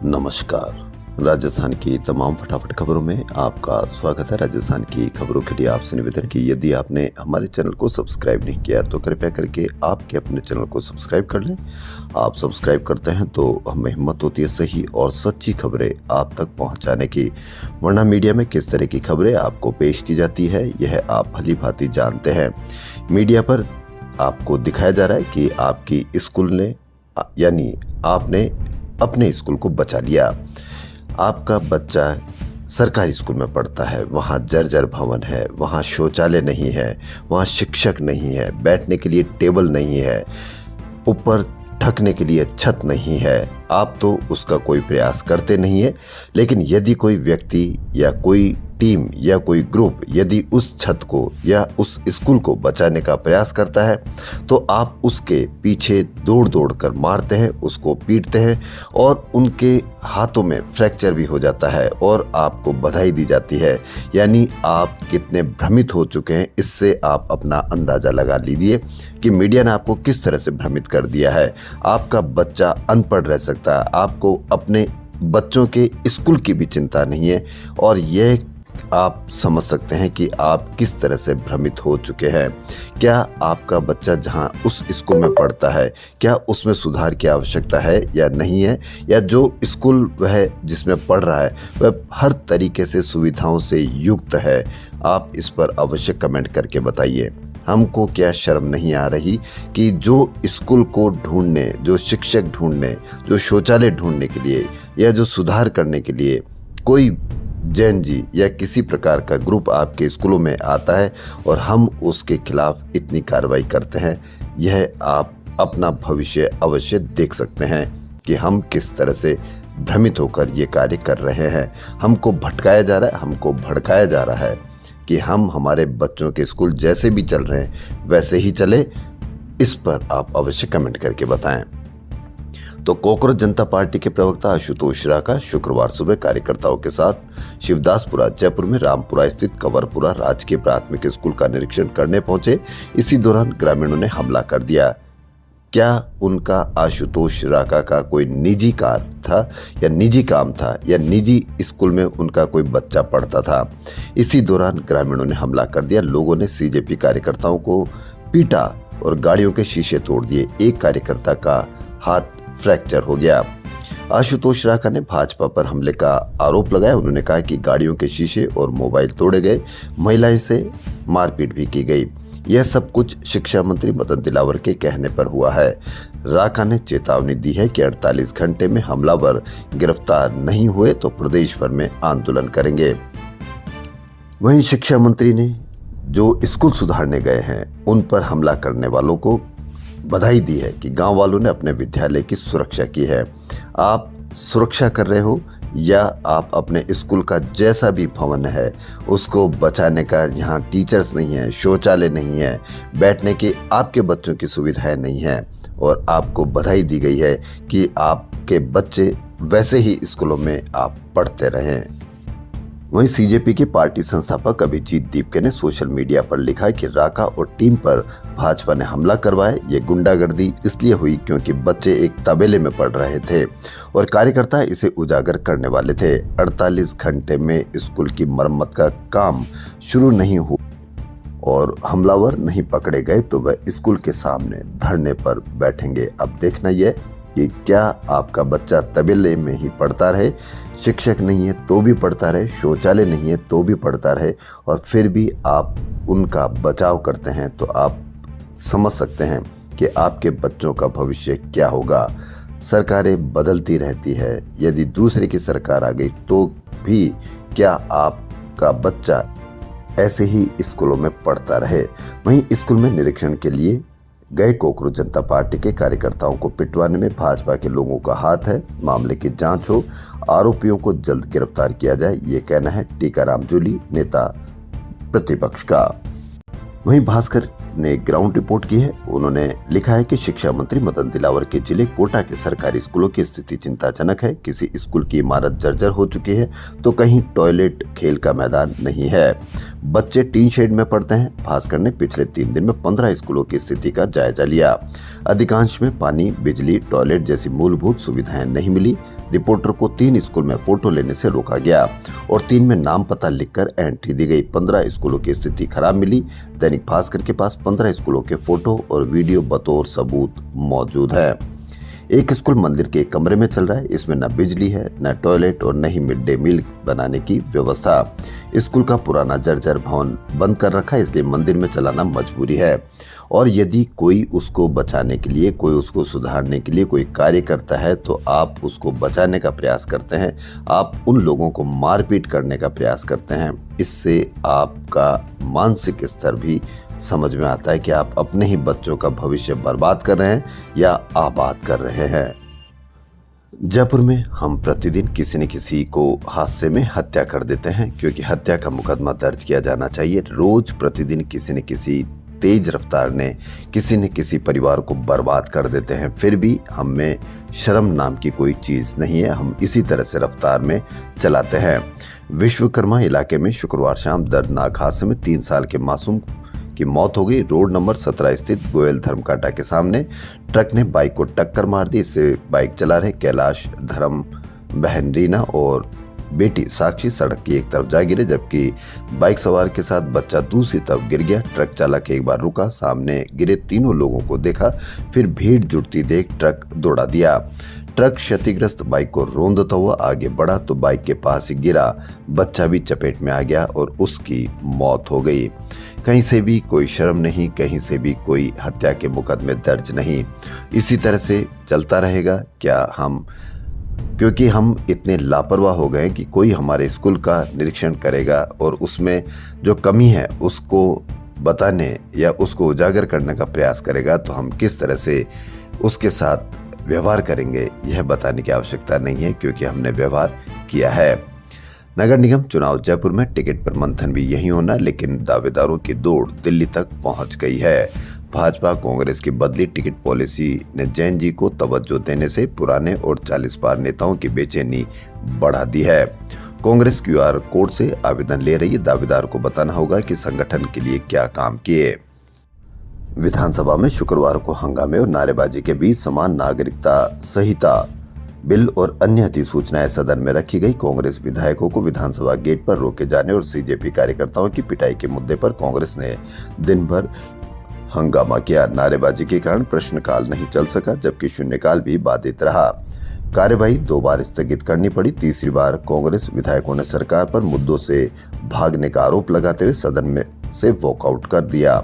नमस्कार। राजस्थान की तमाम फटाफट खबरों में आपका स्वागत है। राजस्थान की खबरों के लिए आपसे निवेदन कि यदि आपने हमारे चैनल को सब्सक्राइब नहीं किया तो कृपया करके आपके अपने चैनल को सब्सक्राइब कर लें। आप सब्सक्राइब करते हैं तो हमें हिम्मत होती है सही और सच्ची खबरें आप तक पहुंचाने की। वरना मीडिया में किस तरह की खबरें आपको पेश की जाती है यह आप भली भांति जानते हैं। मीडिया पर आपको दिखाया जा रहा है कि आपकी स्कूल ने यानी आपने अपने स्कूल को बचा लिया। आपका बच्चा सरकारी स्कूल में पढ़ता है, वहाँ जर्जर भवन है, वहाँ शौचालय नहीं है, वहाँ शिक्षक नहीं है, बैठने के लिए टेबल नहीं है, ऊपर ढकने के लिए छत नहीं है। आप तो उसका कोई प्रयास करते नहीं है, लेकिन यदि कोई व्यक्ति या कोई टीम या कोई ग्रुप यदि उस छत को या उस स्कूल को बचाने का प्रयास करता है तो आप उसके पीछे दौड़ दौड़ कर मारते हैं, उसको पीटते हैं और उनके हाथों में फ्रैक्चर भी हो जाता है और आपको बधाई दी जाती है। यानी आप कितने भ्रमित हो चुके हैं, इससे आप अपना अंदाज़ा लगा लीजिए कि मीडिया ने आपको किस तरह से भ्रमित कर दिया है। आपका बच्चा अनपढ़ रह सकता है, आपको अपने बच्चों के स्कूल की भी चिंता नहीं है और यह आप समझ सकते हैं कि आप किस तरह से भ्रमित हो चुके हैं। क्या आपका बच्चा जहां उस स्कूल में पढ़ता है, क्या उसमें सुधार की आवश्यकता है या नहीं है, या जो स्कूल वह जिसमें पढ़ रहा है वह हर तरीके से सुविधाओं से युक्त है? आप इस पर अवश्य कमेंट करके बताइए। हमको क्या शर्म नहीं आ रही कि जो स्कूल को ढूंढने, जो शिक्षक ढूंढने, जो शौचालय ढूंढने के लिए या जो सुधार करने के लिए कोई जैन जी या किसी प्रकार का ग्रुप आपके स्कूलों में आता है और हम उसके खिलाफ इतनी कार्रवाई करते हैं, यह आप अपना भविष्य अवश्य देख सकते हैं कि हम किस तरह से भ्रमित होकर ये कार्य कर रहे हैं। हमको भटकाया जा रहा है, हमको भड़काया जा रहा है कि हम हमारे बच्चों के स्कूल जैसे भी चल रहे हैं वैसे ही चले। इस पर आप अवश्य कमेंट करके बताएं। तो कॉकरोच जनता पार्टी के प्रवक्ता आशुतोष राका शुक्रवार सुबह कार्यकर्ताओं के साथ शिवदासपुरा जयपुर में रामपुरा स्थित कंवरपुरा राजकीय प्राथमिक स्कूल का निरीक्षण करने पहुंचे। इसी दौरान ग्रामीणों ने हमला कर दिया। क्या उनका आशुतोष राका का कोई निजी कार था या निजी काम था या निजी स्कूल में उनका कोई बच्चा पढ़ता था? इसी दौरान ग्रामीणों ने हमला कर दिया। लोगों ने सीजेपी कार्यकर्ताओं को पीटा और गाड़ियों के शीशे तोड़ दिए। एक कार्यकर्ता का हाथ फ्रैक्चर हो गया। आशुतोष राका ने भाजपा पर हमले का आरोप लगाया। उन्होंने कहा कि गाड़ियों के शीशे और मोबाइल तोड़े गए, महिलाएं से मारपीट भी की गई। यह सब कुछ शिक्षा मंत्री मदन दिलावर के कहने पर हुआ है। राका ने चेतावनी दी है कि 48 घंटे में हमलावर गिरफ्तार नहीं हुए तो प्रदेश भर में आंदोलन करेंगे। वहीं शिक्षा मंत्री ने जो स्कूल सुधारने गए हैं उन पर हमला करने वालों को बधाई दी है कि गांव वालों ने अपने विद्यालय की सुरक्षा की है। आप सुरक्षा कर रहे हो या आप अपने स्कूल का जैसा भी भवन है उसको बचाने का, यहाँ टीचर्स नहीं है, शौचालय नहीं है, बैठने की आपके बच्चों की सुविधाएं नहीं है और आपको बधाई दी गई है कि आपके बच्चे वैसे ही स्कूलों में आप पढ़ते रहें। वहीं सीजेपी के पार्टी संस्थापक अभिजीत दीपके ने सोशल मीडिया पर लिखा है कि राका और टीम पर भाजपा ने हमला करवाया। ये गुंडागर्दी इसलिए हुई क्योंकि बच्चे एक तबेले में पढ़ रहे थे और कार्यकर्ता इसे उजागर करने वाले थे। 48 घंटे में स्कूल की मरम्मत का काम शुरू नहीं हुआ और हमलावर नहीं पकड़े गए तो वह स्कूल के सामने धरने पर बैठेंगे। अब देखना यह कि क्या आपका बच्चा तबेले में ही पढ़ता रहे, शिक्षक नहीं है तो भी पढ़ता रहे, शौचालय नहीं है तो भी पढ़ता रहे और फिर भी आप उनका बचाव करते हैं, तो आप समझ सकते हैं कि आपके बच्चों का भविष्य क्या होगा। सरकारें बदलती रहती है, यदि दूसरे की सरकार आ गई तो भी क्या आपका बच्चा ऐसे ही स्कूलों में पढ़ता रहे? वहीं स्कूल में निरीक्षण के लिए गए कॉकरोच जनता पार्टी के कार्यकर्ताओं को पिटवाने में भाजपा के लोगों का हाथ है। मामले की जांच हो, आरोपियों को जल्द गिरफ्तार किया जाए, ये कहना है टीकाराम जूली, नेता प्रतिपक्ष का। वहीं भास्कर ने ग्राउंड रिपोर्ट की है। उन्होंने लिखा है कि शिक्षा मंत्री मदन दिलावर के जिले कोटा के सरकारी स्कूलों की स्थिति चिंताजनक है। किसी स्कूल की इमारत जर्जर हो चुकी है तो कहीं टॉयलेट, खेल का मैदान नहीं है। बच्चे टीन शेड में पढ़ते हैं। भास्कर ने पिछले 3 दिन में 15 स्कूलों की स्थिति का जायजा लिया। अधिकांश में पानी, बिजली, टॉयलेट जैसी मूलभूत सुविधाएं नहीं मिली। रिपोर्टर को 3 स्कूल में फोटो लेने से रोका गया और 3 में नाम पता लिखकर एंट्री दी गई। 15 स्कूलों की स्थिति खराब मिली। दैनिक भास्कर के पास 15 स्कूलों के फोटो और वीडियो बतौर सबूत मौजूद है। एक स्कूल मंदिर के एक कमरे में चल रहा है। इसमें न बिजली है, न टॉयलेट और न ही मिड डे मील बनाने की व्यवस्था। स्कूल का पुराना जर्जर भवन बंद कर रखा है, इसलिए मंदिर में चलाना मजबूरी है। और यदि कोई उसको बचाने के लिए, कोई उसको सुधारने के लिए कोई कार्य करता है तो आप उसको बचाने का प्रयास करते हैं, आप उन लोगों को मारपीट करने का प्रयास करते हैं। इससे आपका मानसिक स्तर भी समझ में आता है कि आप अपने ही बच्चों का भविष्य बर्बाद कर रहे हैं या आबाद कर रहे हैं। जयपुर में हम प्रतिदिन किसी न किसी को हादसे में हत्या कर देते हैं, क्योंकि हत्या का मुकदमा दर्ज किया जाना चाहिए। रोज प्रतिदिन किसी न किसी तेज रफ्तार ने किसी न किसी परिवार को बर्बाद कर देते हैं, फिर भी हम में शर्म नाम की कोई चीज नहीं है। हम इसी तरह से रफ्तार में चलाते हैं। विश्वकर्मा इलाके में शुक्रवार शाम दर्दनाक हादसे में 3 साल के मासूम की मौत हो गई। रोड नंबर 17 स्थित गोयल धर्मकांटा के सामने ट्रक ने बाइक को टक्कर मार दी। इससे बाइक चला रहे कैलाश धर्म बहन रीना और बेटी साक्षी सड़क की एक तरफ जा गिरे, जबकि बाइक सवार के साथ बच्चा दूसरी तरफ गिर गया। ट्रक चालक एक बार रुका, सामने गिरे तीनों लोगों को देखा, फिर भीड़ जुटती देख ट्रक दौड़ा दिया। ट्रक क्षतिग्रस्त बाइक को रौंदता हुआ आगे बढ़ा तो बाइक के पास ही गिरा बच्चा भी चपेट में आ गया और उसकी मौत हो गई। कहीं से भी कोई शर्म नहीं, कहीं से भी कोई हत्या के मुकदमे दर्ज नहीं। इसी तरह से चलता रहेगा क्या हम, क्योंकि हम इतने लापरवाह हो गए कि कोई हमारे स्कूल का निरीक्षण करेगा और उसमें जो कमी है उसको बताने या उसको उजागर करने का प्रयास करेगा, तो हम किस तरह से उसके साथ व्यवहार करेंगे यह बताने की आवश्यकता नहीं है, क्योंकि हमने व्यवहार किया है। नगर निगम चुनाव जयपुर में टिकट पर मंथन भी यही होना, लेकिन दावेदारों की दौड़ दिल्ली तक पहुंच गई है। भाजपा कांग्रेस की बदली टिकट पॉलिसी ने जैन जी को तवज्जो देने से पुराने और 40 पार नेताओं की बेचैनी बढ़ा दी है। कांग्रेस QR कोड से आवेदन ले रही दावेदार को बताना होगा कि संगठन के लिए क्या काम किए। विधानसभा में शुक्रवार को हंगामे और नारेबाजी के बीच समान नागरिकता संहिता बिल और अन्य अधिसूचनाएं सदन में रखी गई। कांग्रेस विधायकों को विधानसभा गेट पर रोके जाने और CJP कार्यकर्ताओं की पिटाई के मुद्दे पर कांग्रेस ने दिन भर हंगामा किया। नारेबाजी के कारण प्रश्नकाल नहीं चल सका, जबकि शून्यकाल भी बाधित रहा। कार्यवाही 2 बार स्थगित करनी पड़ी। तीसरी बार कांग्रेस विधायकों ने सरकार पर मुद्दों से भागने का आरोप लगाते हुए सदन में से वॉकआउट कर दिया।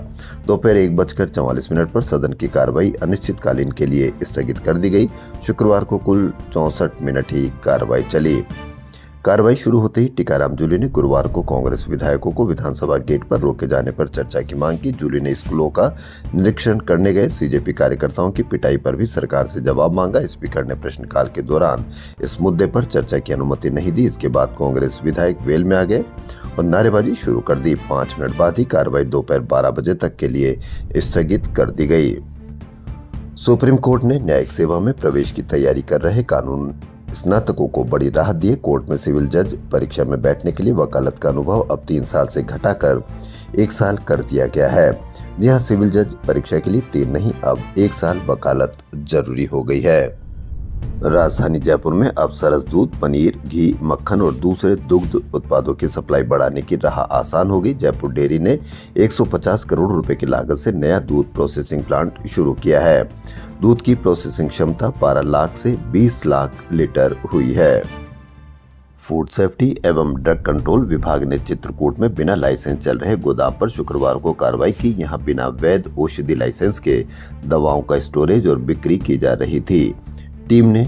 दोपहर 1:44 पर सदन की कार्रवाई अनिश्चितकालीन के लिए स्थगित कर दी गई। शुक्रवार को कुल 64 मिनट ही कार्रवाई चली। कार्रवाई शुरू होते ही टीकाराम जूली ने गुरुवार को कांग्रेस विधायकों को विधानसभा गेट पर रोके जाने पर चर्चा की मांग की। जूली ने स्कूलों का निरीक्षण करने गए CJP कार्यकर्ताओं की पिटाई पर भी सरकार से जवाब मांगा। स्पीकर ने प्रश्नकाल के दौरान इस मुद्दे पर चर्चा की अनुमति नहीं दी। इसके बाद कांग्रेस विधायक वेल में आ गए और नारेबाजी शुरू कर दी। 5 मिनट बाद ही कार्रवाई दोपहर 12 बजे तक के लिए स्थगित कर दी गई। सुप्रीम कोर्ट ने न्यायिक सेवा में प्रवेश की तैयारी कर रहे कानून स्नातकों को बड़ी राहत दी। कोर्ट में सिविल जज परीक्षा में बैठने के लिए वकालत का अनुभव अब 3 साल से घटाकर 1 साल कर दिया गया है। जहां सिविल जज परीक्षा के लिए 3 नहीं, अब 1 साल वकालत जरूरी हो गई है। राजधानी जयपुर में अब सरस दूध, पनीर, घी, मक्खन और दूसरे दुग्ध उत्पादों की सप्लाई बढ़ाने की राह आसान हो गई। जयपुर डेयरी ने 150 करोड़ रुपए की लागत से नया दूध प्रोसेसिंग प्लांट शुरू किया है। दूध की प्रोसेसिंग क्षमता 12 लाख से 20 लाख लीटर हुई है। फूड सेफ्टी एवं ड्रग कंट्रोल विभाग ने चित्रकूट में बिना लाइसेंस चल रहे गोदाम पर शुक्रवार को कार्रवाई की। यहां बिना वैध औषधि लाइसेंस के दवाओं का स्टोरेज और बिक्री की जा रही थी। टीम ने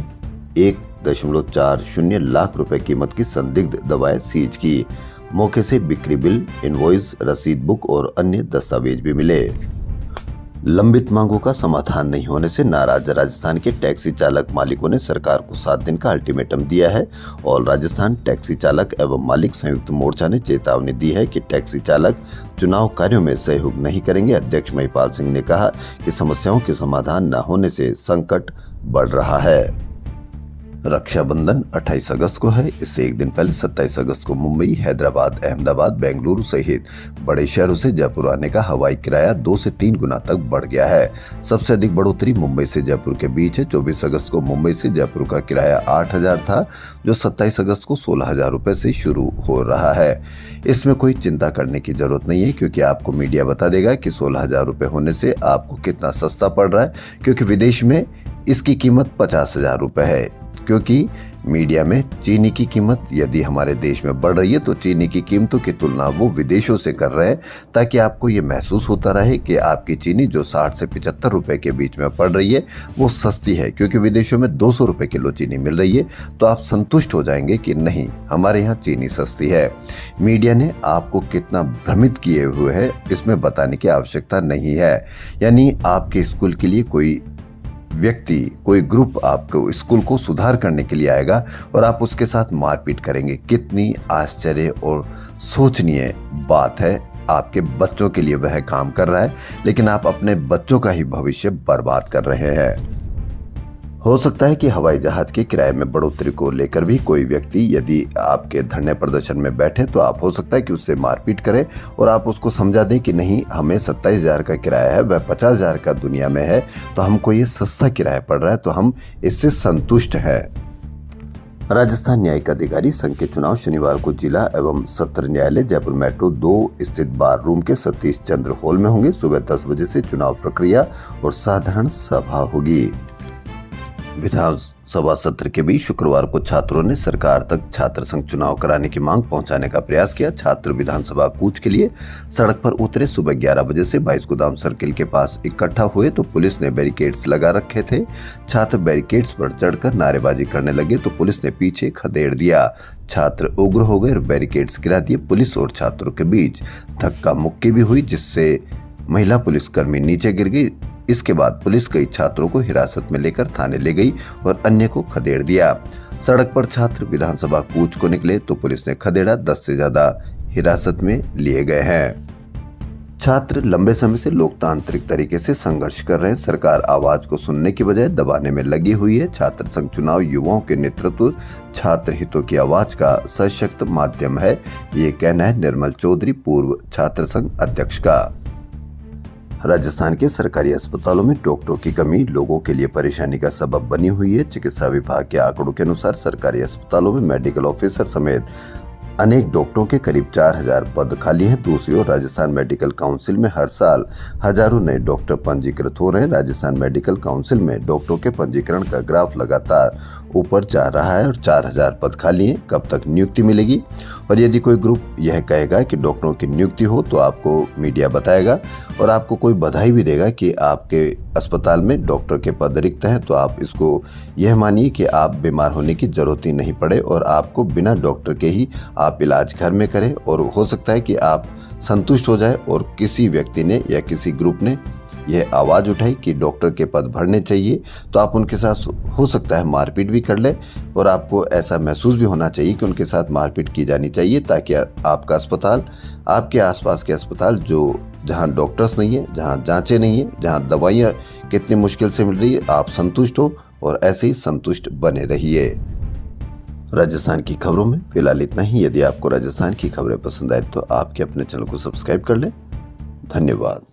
1.40 लाख रुपए कीमत की संदिग्ध दवाएं सीज की। मौके से बिक्री बिल, इनवॉइस, रसीद बुक और अन्य दस्तावेज भी मिले। लंबित मांगों का समाधान नहीं होने से नाराज राजस्थान के टैक्सी चालक मालिकों ने सरकार को 7 दिन का अल्टीमेटम दिया है। ऑल राजस्थान टैक्सी चालक एवं मालिक संयुक्त मोर्चा ने चेतावनी दी है कि टैक्सी चालक चुनाव कार्यों में सहयोग नहीं करेंगे। अध्यक्ष महिपाल सिंह ने कहा कि समस्याओं के समाधान न होने से संकट बढ़ रहा है। रक्षाबंधन 28 अगस्त को है। इससे एक दिन पहले 27 अगस्त को मुंबई, हैदराबाद, अहमदाबाद, बेंगलुरु सहित बड़े शहरों से जयपुर आने का हवाई किराया 2 से 3 गुना तक बढ़ गया है। सबसे अधिक बढ़ोतरी मुंबई से जयपुर के बीच है। 24 अगस्त को मुंबई से जयपुर का किराया 8,000 था, जो 27 अगस्त को 16,000 रुपए से शुरू हो रहा है। इसमें कोई चिंता करने की जरूरत नहीं है, क्योंकि आपको मीडिया बता देगा कि 16,000 रुपए होने से आपको कितना सस्ता पड़ रहा है, क्योंकि विदेश में इसकी कीमत 50,000 रुपए है। क्योंकि मीडिया में चीनी की कीमत यदि हमारे देश में बढ़ रही है तो चीनी की कीमतों की तुलना वो विदेशों से कर रहे हैं, ताकि आपको ये महसूस होता रहे कि आपकी चीनी जो 60 से 75 रुपए के बीच में पड़ रही है वो सस्ती है, क्योंकि विदेशों में 200 रुपए किलो चीनी मिल रही है। तो आप संतुष्ट हो जाएंगे कि नहीं, हमारे यहाँ चीनी सस्ती है। मीडिया ने आपको कितना भ्रमित किए हुए है इसमें बताने की आवश्यकता नहीं है। यानी आपके स्कूल के लिए कोई व्यक्ति, कोई ग्रुप आपको स्कूल को सुधार करने के लिए आएगा और आप उसके साथ मारपीट करेंगे। कितनी आश्चर्य और सोचनीय बात है। आपके बच्चों के लिए वह काम कर रहा है, लेकिन आप अपने बच्चों का ही भविष्य बर्बाद कर रहे हैं। हो सकता है कि हवाई जहाज के किराए में बढ़ोतरी को लेकर भी कोई व्यक्ति यदि आपके धरने प्रदर्शन में बैठे तो आप हो सकता है कि उससे मारपीट करें और आप उसको समझा दें कि नहीं, हमें 27,000 का किराया है, वह 50,000 का दुनिया में है, तो हमको ये सस्ता किराया पड़ रहा है, तो हम इससे संतुष्ट हैं। राजस्थान न्यायिक अधिकारी संघ के चुनाव शनिवार को जिला एवं सत्र न्यायालय जयपुर मेट्रो 2 स्थित बार रूम के सतीश चंद्र हॉल में होंगे। सुबह 10 बजे से चुनाव प्रक्रिया और साधारण सभा होगी। विधानसभा सत्र के बीच शुक्रवार को छात्रों ने सरकार तक छात्र संघ चुनाव कराने की मांग पहुंचाने का प्रयास किया। छात्र विधानसभा कूच के लिए सड़क पर उतरे। सुबह 11 बजे से 22 गोदाम सर्किल के पास इकट्ठा हुए तो पुलिस ने बैरिकेड्स लगा रखे थे। छात्र बैरिकेड्स पर चढ़कर नारेबाजी करने लगे तो पुलिस ने पीछे खदेड़ दिया। छात्र उग्र हो गए और बैरिकेड्स गिरा दिए। पुलिस और छात्रों के बीच धक्का मुक्की भी हुई, जिससे महिला पुलिसकर्मी नीचे गिर गई। इसके बाद पुलिस कई छात्रों को हिरासत में लेकर थाने ले गई और अन्य को खदेड़ दिया। सड़क पर छात्र विधानसभा कूच को निकले तो पुलिस ने खदेड़ा। 10 से ज्यादा हिरासत में लिए गए हैं। छात्र लंबे समय से लोकतांत्रिक तरीके से संघर्ष कर रहे हैं। सरकार आवाज को सुनने की बजाय दबाने में लगी हुई है। छात्र संघ चुनाव युवाओं के नेतृत्व, छात्र हितों की आवाज का सशक्त माध्यम है, ये कहना है निर्मल चौधरी, पूर्व छात्र संघ अध्यक्ष का। राजस्थान के सरकारी अस्पतालों में डॉक्टरों की कमी लोगों के लिए परेशानी का सबब बनी हुई है। चिकित्सा विभाग के आंकड़ों के अनुसार सरकारी अस्पतालों में मेडिकल ऑफिसर समेत अनेक डॉक्टरों के करीब 4,000 पद खाली हैं। दूसरी ओर राजस्थान मेडिकल काउंसिल में हर साल हजारों नए डॉक्टर पंजीकृत हो रहे हैं। राजस्थान मेडिकल काउंसिल में डॉक्टरों के पंजीकरण का ग्राफ लगातार ऊपर जा रहा है और 4,000 पद खाली हैं। कब तक नियुक्ति मिलेगी? और यदि कोई ग्रुप यह कहेगा कि डॉक्टरों की नियुक्ति हो तो आपको मीडिया बताएगा और आपको कोई बधाई भी देगा कि आपके अस्पताल में डॉक्टर के पद रिक्त हैं, तो आप इसको यह मानिए कि आप बीमार होने की जरूरत ही नहीं पड़े और आपको बिना डॉक्टर के ही आप इलाज घर में करें। और हो सकता है कि आप संतुष्ट हो जाए और किसी व्यक्ति ने या किसी ग्रुप ने यह आवाज उठाई कि डॉक्टर के पद भरने चाहिए, तो आप उनके साथ हो सकता है मारपीट भी कर ले और आपको ऐसा महसूस भी होना चाहिए कि उनके साथ मारपीट की जानी चाहिए, ताकि आपका अस्पताल, आपके आसपास के अस्पताल जो जहां डॉक्टर्स नहीं है, जहां जांचें नहीं है, जहां दवाइयां कितनी मुश्किल से मिल रही है, आप संतुष्ट हो और ऐसे ही संतुष्ट बने रहिए। राजस्थान की खबरों में फिलहाल इतना ही। यदि आपको राजस्थान की खबरें पसंद आए तो आपके अपने चैनल को सब्सक्राइब कर लें। धन्यवाद।